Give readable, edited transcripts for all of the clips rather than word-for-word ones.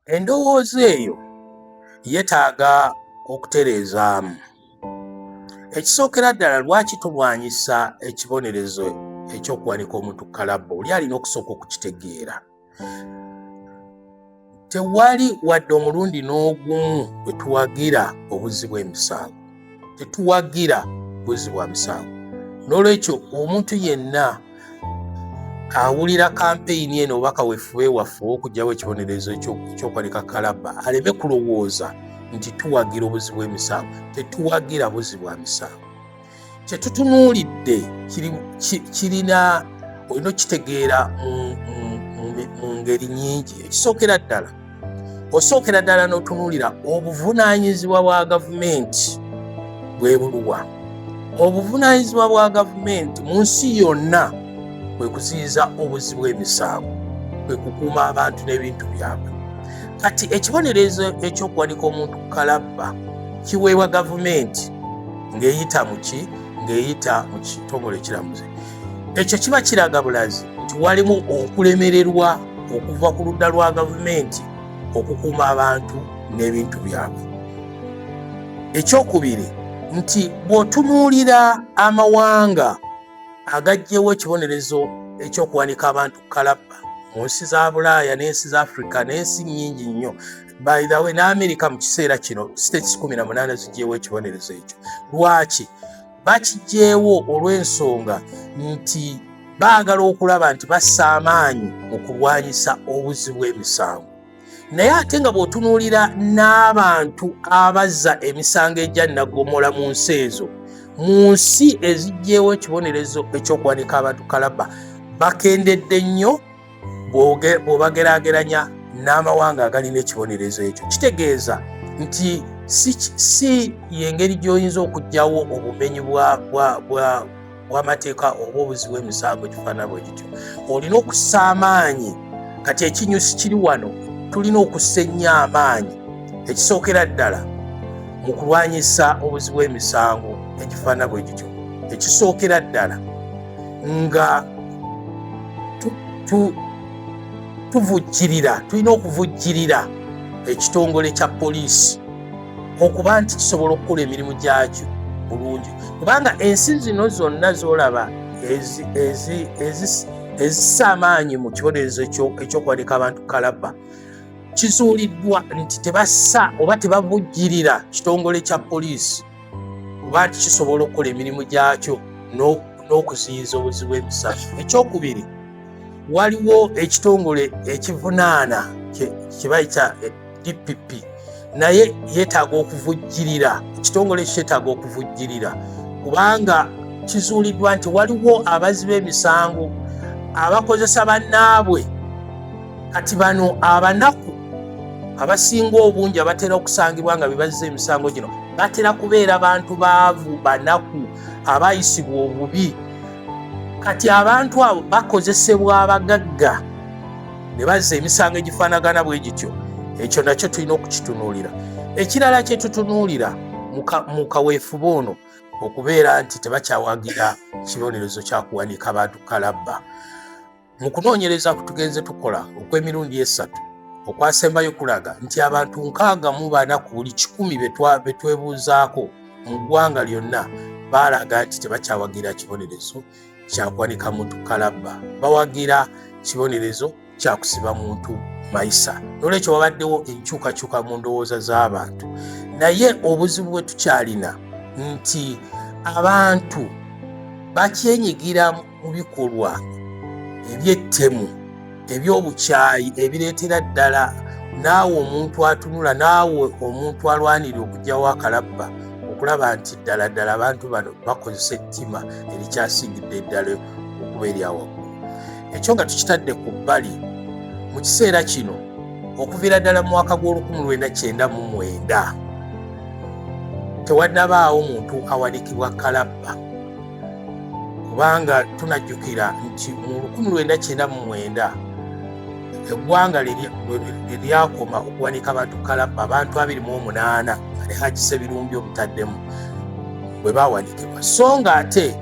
endowooza eyo yeetaaga okutereezaamu. Ekisookera ddala lwaki tulwanyisa ekibonerezo ekyokuwanika omuntu kalabba? Oli alina okusooka okukitegeera. Tewali wadde omulundi n'ogumu bwe tuwagira obuzzi bw'emisango. Tetuwagira buzzi bwa misango. N'olwekyo omuntu yenna awulira kampeyini eno oba kaweefube waffe okugyawo ekibonerezo ekyokuwanika kalabba aleme kulowooza nti tuwagira obuzzi bw'emisango. Tetuwagira buzzi bwa misango. Kye tutunuulidde kirina olina okitegeera mu ngeri nnyingi. Ekisookera ddala, osookera ddala n'otunuulira obuvunaanyizibwa bwa gavumenti bwe buluwa. Obuvunaanyizibwa bwa gavumenti mu nsi yonna kwe kuziyiza obuzzi bw'emisango, kwe kukuuma abantu n'ebintu byabwe. Kati ekibonerezo ekyokuwanika omuntu kalabba kiweebwa gavumenti ng'eyita mu ki? Ng'eyita mu kitongole ekiramuzi. Ekyo kiba kiraga bulazi nti walimu okulemererwa okuva ku ludda lwa gavumenti okukuuma abantu n'ebintu byabwe. Ekyokubiri nti bw'otunuulira amawanga agaggyewo ekibonerezo ekyokuwanika abantu kalabba mu nsi za Bulaaya n'ensi za Afrika n'ensi nnyingi nnyo, by the way n'Amerika mu kiseera kino states 18 ziggyewo ekibonerezo ekyo. Lwaki? Bakiggyewo olw'ensonga nti baagala okulaba nti bassa amaanyi mu kulwanyisa obuzzi bw'emisango. Naye ate nga bw'otunuulira n'abantu abazza emisango egya naggomola mu nsi ezo, mu nsi eziggyewo ekibonerezo ekyokuwanika abantu kalabba bakendedde nnyo bw'obageraageranya n'amawanga agalina ekibonerezo ekyo. Kitegeeza nti si y'engeri gy'oyinza okuggyawo obumenyi bw'amateeka oba obuzzi bw'emisango kifaanana bwe kityo. Olina okussa amaanyi. Kati ekinyusi kiri wano, tulina okussa ennyo amaanyi ekisookera ddala mu kulwanyisa obuzzi bw'emisango ekifaanana bwe kityo. Ekisookera ddala nga tuvujjirira, tulina okuvujjirira ekitongole kya poliisi okuba nti kisobola okukola emirimu gyakyo bulungi. Kubanga ensi zino zonna z'olaba ezissa amaanyi mu kibonerezo ekyokuwanika abantu kalabba, kizuuliddwa nti tebassa oba tebavujjirira kitongole kya poliisi kuba nti kisobola okukola emirimu gyakyo n'okuziyiza obuzzi bw'emisango. Ekyokubiri, waliwo ekitongole ekivunaana kye bayita DPP, naye yeetaaga okuvujjirira. Ekitongole kyetaaga okuvujjirira kubanga kizuuliddwa nti waliwo abazzi b'emisango abakozesa bannaabwe. Kati bano abanaku abasinga obungi abatera okusangibwa nga bebazza emisango gino batera kubeera bantu baavu, banaku, abayisibwa obubi. Kati abantu abo bakozesebwa abagagga ne bazza emisango egifaanagana bwe gityo. Ekyo nakyo tulina okukitunuulira. Ekirala kye tutunuulira mu kaweefube ono okubeera nti tebakyawagira kibonerezo kyakuwanika abantu kalabba. Mu kunoonyereza kutugenze tukola okw'emirundi 3 okwasembayo kulaga nti abantu 64 ku buli 100 be twebuuzaako mu ggwanga lyonna baalaga nti tebakyawagira kibonerezo kyakuwanika muntu kalabba, bawagira kibonerezo kyakusiba muntu mayisa. N'olwekyo wabaddewo enkyukakyuka mu ndowooza z'abantu. Naye obuzibu bwe tukyalina nti abantu bakyenyigira mu bikolwa eby'ettemu, eby'obukyayi ebireetera ddala naawe omuntu atunula, naawe omuntu alwanira okuggyawo akalabba okulaba nti ddala abantu bano bakozesa ettima erikyasingidde ddala okuba eryawaggulu. Ekyo nga tukitadde ku bbali, mu kiseera kino okuviira ddala mu mwaka gw'1999 tewannabaawo muntu awanikibwa kalabba, kubanga tunajjukira nti mu 1999 eggwanga lyakoma okuwanika abantu kalabba abantu 28 ali Hajji Ssebirumbye obutaddemu bwe baawanikibwa. So nga ate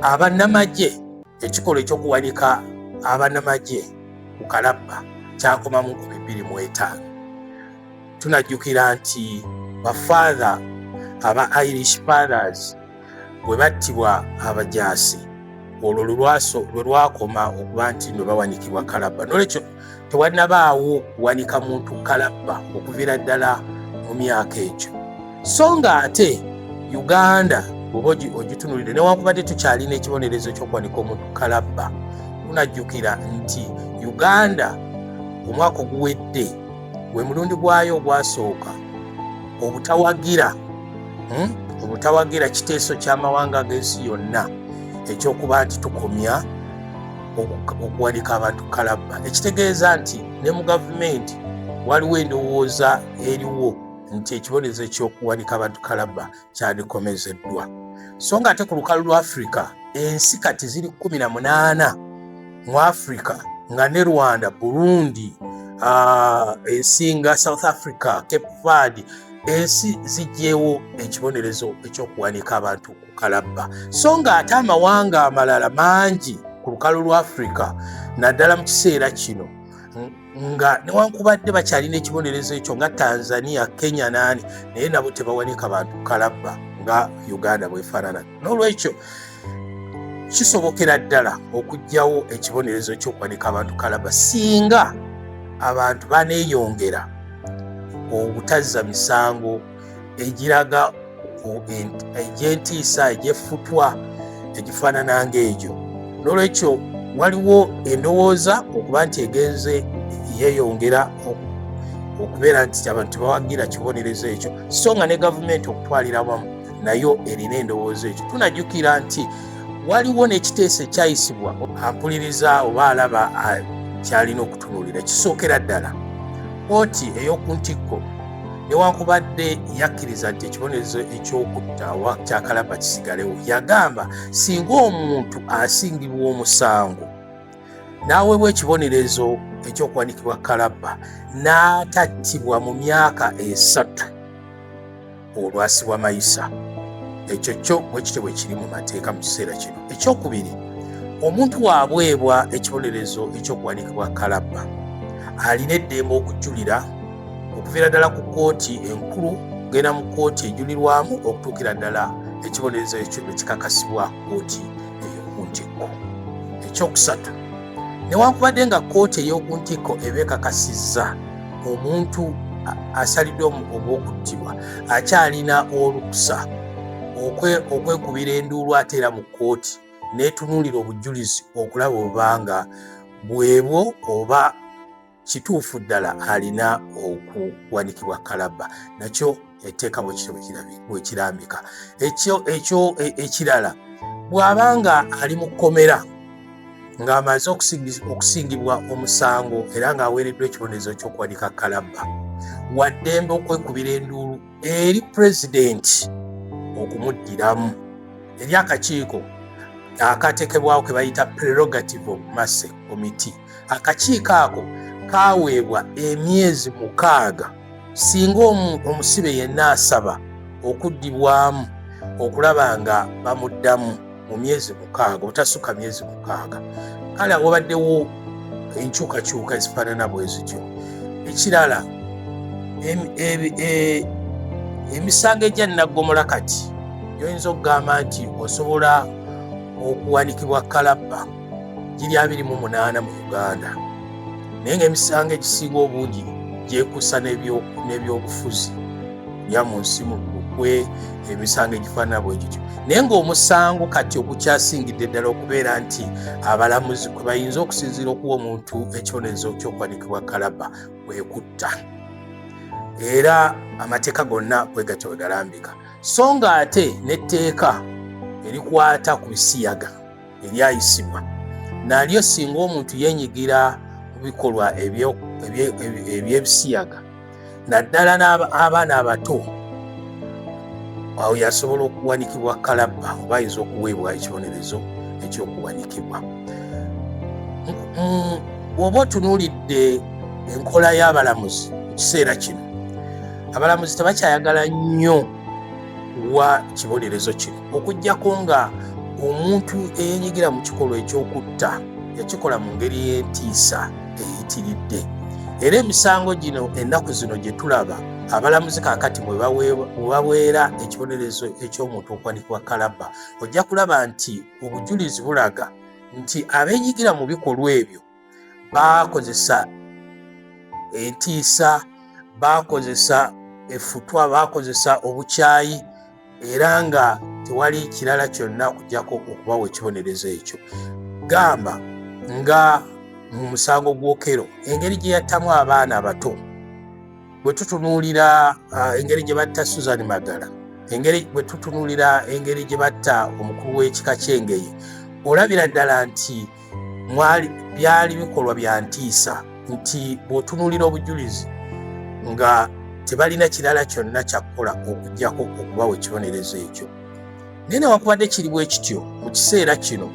abannamagye, ekikolwa ekyokuwanika abannamagye ku kalabba kyakoma mu 2005. tunajjukira nti bafather aba Irish fathers bwe battibwa abajaasi olwo lwe lwakoma okuba nti no bawanikibwa kalabba. Nolwekyo tewanabaawo kuwanika muntu kalabba okuviira ddala mu myaka egyo. So nga ate Uganda bw'oba ogitunulire newankubadde tukyalina ekibonerezo ky'okuwanika omuntu kalabba, tunajjukira nti Uganda omwaka oguwedde gwe mulundi gwayo ogwasooka obutawagira kiteeso ky'amawanga ag'ensi yonna ekyokuba nti tukomya okuwanika abantu kalabba. Ekitegeeza nti ne mu gavumenti waliwo endowooza eriwo nti ekibonerezo ekyokuwanika abantu kalabba kyandikomezeddwa. So nga ate ku lukalu lwa Africa ensi kati ziri 18 mu Africa nga ne Rwanda, Burundi, ensi nga South Africa, Cape Verde, ensi zijjeewo ekibonerezo ekyokuwanika abantu ku kalabba. So nga ate amawanga amalala mangi ku lukalu lwa Africa naddala mu kiseera kino nga newankubadde bakyalina ekibonerezo ekyo nga Tanzania, Kenya naye nabo tebawanika bantu kalabba nga Uganda bwefaanana. N'olwekyo kisobokera ddala okuggyawo ekibonerezo ky'okuwanika abantu kalabba singa abantu baneeyongera obutazza misango egiraga egy'entiisa egy'effutwa egifaanana ng'egyo. N'olwekyo waliwo endowooza okuba nti egenze yeeyongera okubeera nti abantu tebawagira kibonerezo ekyo, so nga ne gavumenti okutwalira wamu nayo erina endowooza ekyo. Tunajjukira nti waliwo n'ekiteeso ekyayisibwa ampuliriza oba alaba kyalina okutunuulira. Kisookera ddala kkooti ey'oku ntikko newankubadde yakkiriza nti ekibonerezo eky'okutta oba kya kalabba kisigalewo, yagamba singa omuntu asingibwa omusango n'aweebwa ekibonerezo ekyokuwanikibwa kalabba n'atattibwa mu myaka 3 olwasibwa mayisa, ekyo kyo bwe kityo bwe kiri mu mateeka mu kiseera kino. Ekyokubiri, omuntu waabwebwa ekibonerezo ekyokuwanikibwa kalabba alina eddembe okujulira okuviira ddala ku kkooti enkulu kugenda mu kkooti ejulirwamu okutuukira ddala ekibonerezo ekyo ne kikakasibwa kkooti ey'oku ntikko. Ekyokusatu, newankubadde nga kkooti ey'oku ntikko eba ekakasizza omuntu asaliddwa obw'okuttibwa akyalina olukusa okwekubira enduulu ate era mu kkooti n'etunuulira obujulizi okulaba obanga bwebwo oba kituufu ddala alina okuwanikibwa kalabba. Nakyo etteeka bwe kirambika. Ekyo ekirala, bw'abanga ali mu kkomera ng'amaze okusingibwa omusango era ng'aweereddwa ekibonerezo ky'okuwanika kalabba, waddembe okwekubira enduulu eri pulezidenti okumuddiramu eri akakiiko akateekebwawo ke bayita prerogative of mercy committee. Akakiiko ako kaweebwa emyezi 6 singa omusibe yenna asaba okuddibwamu okulaba nga bamuddamu mu myezi 6 obutasukka myezi 6. Kale wabaddewo enkyukakyuka ezifaanana bwe zityo. Ekirala, emisango egya Naggomola kati gyoyinza okugamba nti osobola okuwanikibwa kalabba giri 28 mu Uganda, naye ng'emisango egisinga obungi gyekuusa n'ebyobufuzi bya mu nsi mu lukwe, emisango egifaanana bwe gityo. Naye ng'omusango kati ogukyasingidde ddala okubeera nti abalamuzi kwe bayinza okusinziira okuwa omuntu ekibonerezo ky'okuwanikibwa kalabba kwekutta, era amateeka gonna bwe gatyo bwe galambika. So nga ate n'etteeka erikwata ku bisiyaga eryayisibwa nalyo singa omuntu yenyigira mu bikolwa eby'ebisiyaga naddala n'abaana abato, awo yasobola okuwanikibwa kalabba oba ayinza okuweebwa ekibonerezo ekyokuwanikibwa. Bw'oba otunuulidde enkola y'abalamuzi mu kiseera kino, abalamuzi tebakyayagala nnyo wa kibonerezo kino, okuggyako nga omuntu eyenyigira mu kikolwa eky'okutta yakikola mu ngeri y'entiisa eyitiridde, era emisango gino ennaku zino gye tulaba abalamuzi kaakati bwe baweera ekibonerezo eky'omuntu okuwanikibwa kalabba, ojja kulaba nti obujulizi bulaga nti abeenyigira mu bikolwa ebyo bakozesa entiisa, bakozesa effutwa, bakozesa obukyayi, era nga tewali kirala kyonna okujjako okubawa ekibonerezo ekyo. Gamba nga mu musango gw'Okello engeri gye yattamu abaana abato, bwe tutunuulira engeri gye batta Susan Magala, bwe tutunuulira engeri gye batta omukulu w'ekika ky'Engeye, olabira ddala nti byali bikolwa bya ntiisa, nti bw'otunuulira obujulizi nga tebalina kirala kyonna kyakukola okujjako okubawa ekibonerezo ekyo. Naye newankubadde kiri bwe kityo, mu kiseera kino